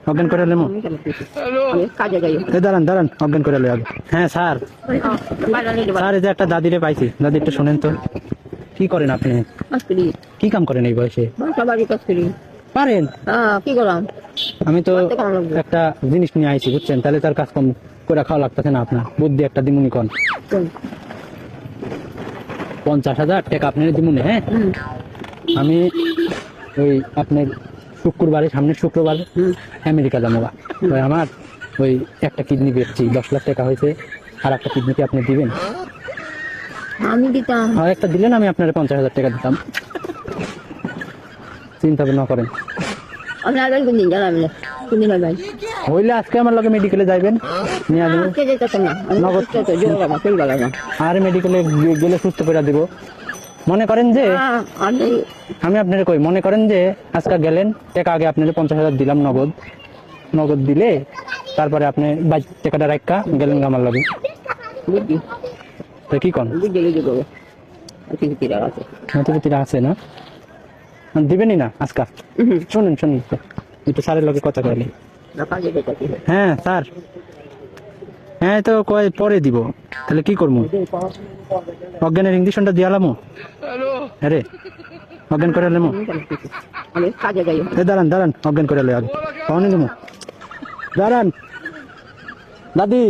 অজ্ঞান করে লেমো। দাঁড়ান দাঁড়ান, অজ্ঞান করে লে আগে। হ্যাঁ স্যার, স্যার এই যে একটা দাদিরে পাইছি, দাদি একটু শোনেন তো। কি করেন আপনি? কি কাম করেন এই বয়সে? পারেন? কি করলাম? আমি তো একটা জিনিস নিয়ে আইছি বুঝছেন, তাহলে তার কাজ কম করে খাওয়া লাগতেছে না আপনার। বুদ্ধি একটা দিমুনি কন। 50,000 টাকা আপনার দিমুনি। হ্যাঁ, আমি ওই আপনার শুক্রবারে, সামনের শুক্রবার আমেরিকা যাবো। ওই আমার ওই একটা কিডনি বেচছি, 10 লাখ টাকা হয়েছে। আর একটা কিডনি কি আপনি দিবেন? আমি দিতাম। আর একটা দিলেন, আমি আপনার 50,000 টাকা দিতাম। চিন্তা ভাবনা করেন। আমি আগে কোনদিন জানাম না, কোনদিন ভাই হইলে আজকে আমার লগে মেডিকেলে যাইবেন, নিয়ে আসবো। কে যেতেছেন না, নগদ তো জোর আমার চল গেল না। আর মেডিকেলে গেলে সুস্থ করে দিব। মনে করেন যে আমি আপনার কই, মনে করেন যে আজকে গেলেন, টাকা আগে আপনার 50,000 দিলাম নগদ। নগদ দিলে তারপরে আপনি 22 টাকাটা রাখা গেলেন আমার লগে। বুদ্ধি তো কি কন? বুদ্ধি বুদ্ধি করবো। আছে নথিপতিরা আছে না? দিবেনই না আজকা? শুনুন শুনুন একটু স্যারের লগে কথা কইলি। হ্যাঁ স্যার, হ্যাঁ তো কয় পরে দিব। তাহলে কি করবো? অজ্ঞানের ইঞ্জেকশনটা দিয়ালামো। আরে অজ্ঞান করে লেমো। আমি কাজে যাই। দাঁড়ান দাঁড়ান, অজ্ঞান করে লে আগে। পাওনি দেবো। দাঁড়ান দাদি।